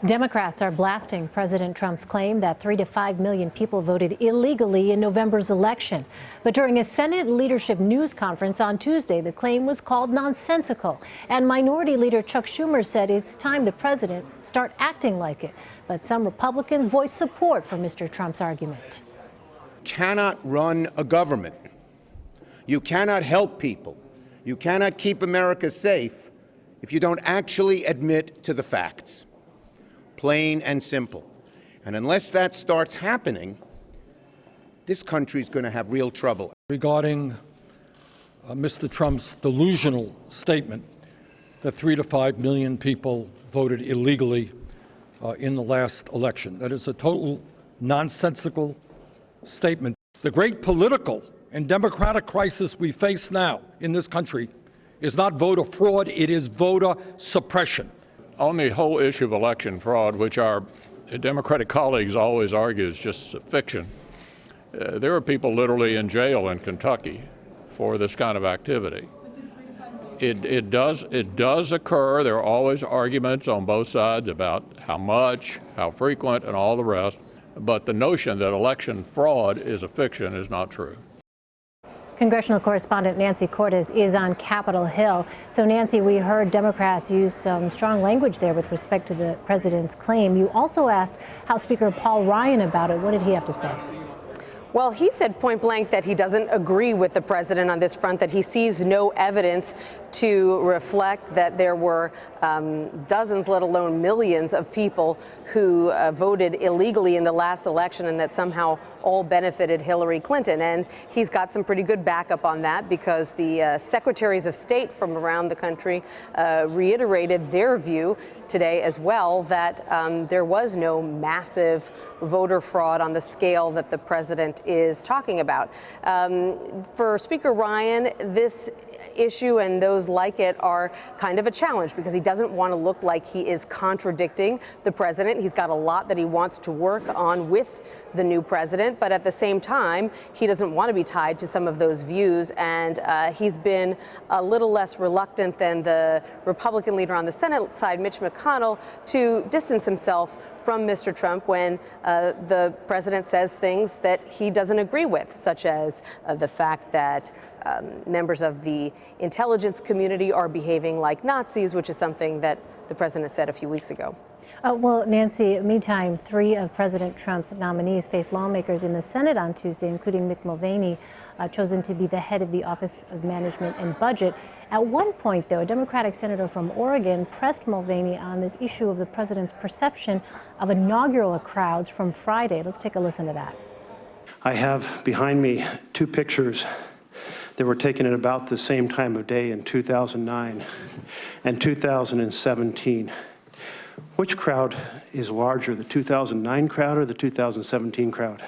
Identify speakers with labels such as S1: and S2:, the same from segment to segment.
S1: Democrats are blasting President Trump's claim that 3 to 5 million people voted illegally in November's election. But during a Senate leadership news conference on Tuesday, the claim was called nonsensical. And Minority Leader Chuck Schumer said it's time the president start acting like it. But some Republicans voiced support for Mr. Trump's argument.
S2: Cannot run a government. You cannot help people. You cannot keep America safe if you don't actually admit to the facts. Plain and simple. And unless that starts happening, this country is going to have real trouble.
S3: Regarding Mr. Trump's delusional statement that 3 to 5 million people voted illegally in the last election, that is a total nonsensical statement. The great political and democratic crisis we face now in this country is not voter fraud, it is voter suppression.
S4: On the whole issue of election fraud, which our Democratic colleagues always argue is just fiction, there are people literally in jail in Kentucky for this kind of activity. It does occur. There are always arguments on both sides about how much, how frequent, and all the rest. But the notion that election fraud is a fiction is not true.
S1: Congressional correspondent Nancy Cortez is on Capitol Hill. So, Nancy, we heard Democrats use some strong language there with respect to the president's claim. You also asked House Speaker Paul Ryan about it. What did he have to say?
S5: Well, he said point blank that he doesn't agree with the president on this front, that he sees no evidence to reflect that there were dozens, let alone millions of people who voted illegally in the last election and that somehow all benefited Hillary Clinton. And he's got some pretty good backup on that because the secretaries of state from around the country reiterated their view today as well that there was no massive voter fraud on the scale that the president is talking about. For Speaker Ryan, this issue and those like it are kind of a challenge because he doesn't want to look like he is contradicting the president. He's got a lot that he wants to work on with the new president, but at the same time, he doesn't want to be tied to some of those views, and he's been a little less reluctant than the Republican leader on the Senate side, Mitch McConnell, to distance himself from Mr. Trump when the president says things that he doesn't agree with, such as the fact that members of the intelligence community are behaving like Nazis, which is something that the president said a few weeks ago.
S1: Well, Nancy, meantime, 3 of President Trump's nominees faced lawmakers in the Senate on Tuesday, including Mick Mulvaney, chosen to be the head of the Office of Management and Budget. At one point, though, a Democratic senator from Oregon pressed Mulvaney on this issue of the president's perception of inaugural crowds from Friday. Let's take a listen to that.
S6: I have behind me 2 pictures that were taken at about the same time of day in 2009 and 2017. Which crowd is larger, the 2009 crowd or the 2017 crowd?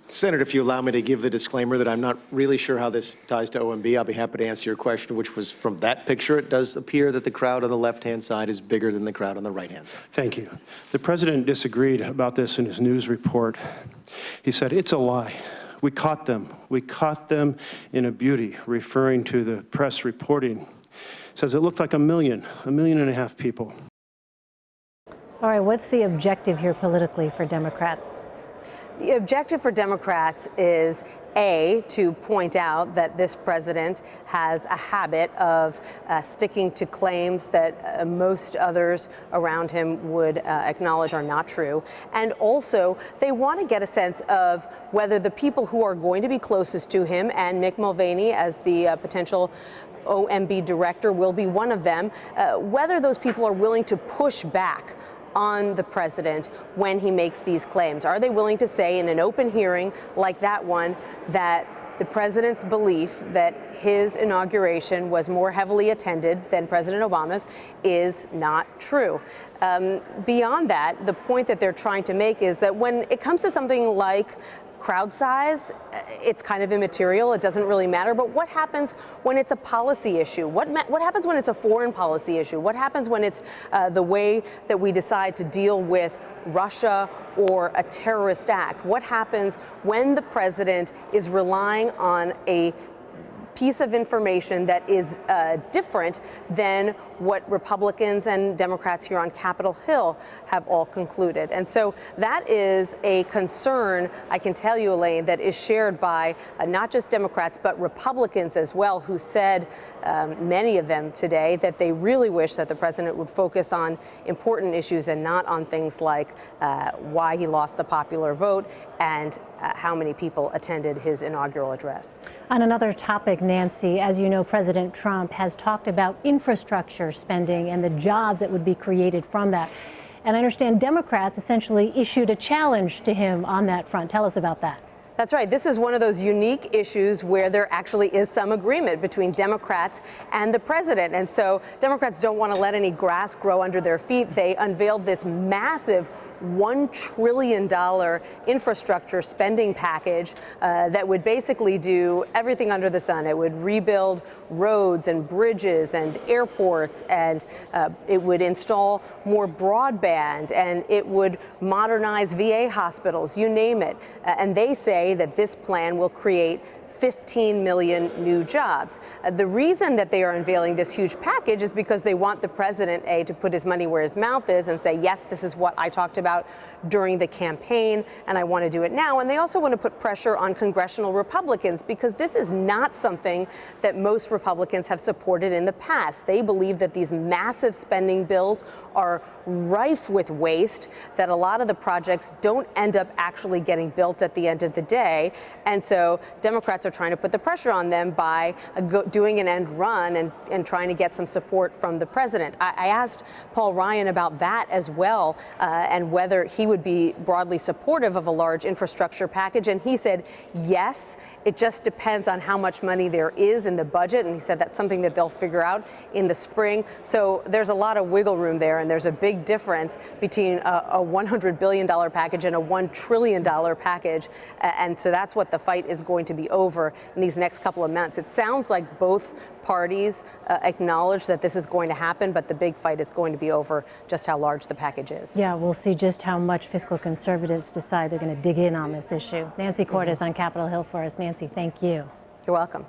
S7: Senator, if you allow me to give the disclaimer that I'm not really sure how this ties to OMB, I'll be happy to answer your question, which was from that picture. It does appear that the crowd on the left-hand side is bigger than the crowd on the right-hand side.
S6: Thank you. The president disagreed about this in his news report. He said, it's a lie. We caught them. We caught them in a beauty, referring to the press reporting. Says it looked like 1.5 million people.
S1: All right, what's the objective here politically for Democrats?
S5: The objective for Democrats is, A, to point out that this president has a habit of sticking to claims that most others around him would acknowledge are not true. And also, they want to get a sense of whether the people who are going to be closest to him, and Mick Mulvaney as the potential OMB director will be one of them, whether those people are willing to push back on the president when he makes these claims. Are they willing to say in an open hearing like that one that the president's belief that his inauguration was more heavily attended than President Obama's is not true? Beyond that, the point that they're trying to make is that when it comes to something like crowd size, it's kind of immaterial. It doesn't really matter. But what happens when it's a policy issue? What happens when it's a foreign policy issue? What happens when it's the way that we decide to deal with Russia or a terrorist act? What happens when the president is relying on a piece of information that is different than what Republicans and Democrats here on Capitol Hill have all concluded. And so that is a concern, I can tell you, Elaine, that is shared by not just Democrats, but Republicans as well, who said, many of them today, that they really wish that the president would focus on important issues and not on things like why he lost the popular vote and how many people attended his inaugural address.
S1: On another topic, Nancy, as you know, President Trump has talked about infrastructure spending and the jobs that would be created from that. And I understand Democrats essentially issued a challenge to him on that front. Tell us about that.
S5: That's right. This is one of those unique issues where there actually is some agreement between Democrats and the president. And so Democrats don't want to let any grass grow under their feet. They unveiled this massive $1 trillion infrastructure spending package that would basically do everything under the sun. It would rebuild roads and bridges and airports, and it would install more broadband, and it would modernize VA hospitals, you name it. And they say that this plan will create 15 million new jobs. The reason that they are unveiling this huge package is because they want the president, to put his money where his mouth is and say, yes, this is what I talked about during the campaign, and I want to do it now. And they also want to put pressure on congressional Republicans, because this is not something that most Republicans have supported in the past. They believe that these massive spending bills are rife with waste, that a lot of the projects don't end up actually getting built at the end of the day. And so Democrats are trying to put the pressure on them by doing an end run and trying to get some support from the president. I asked Paul Ryan about that as well, and whether he would be broadly supportive of a large infrastructure package. And he said, yes, it just depends on how much money there is in the budget. And he said that's something that they'll figure out in the spring. So there's a lot of wiggle room there. And there's a big difference between a $100 billion package and a $1 trillion package. And so that's what the fight is going to be over in these next couple of months. It sounds like both parties acknowledge that this is going to happen, but the big fight is going to be over just how large the package is.
S1: Yeah, we'll see just how much fiscal conservatives decide they're going to dig in on this issue. Nancy Cordes on Capitol Hill for us. Nancy, thank you.
S5: You're welcome.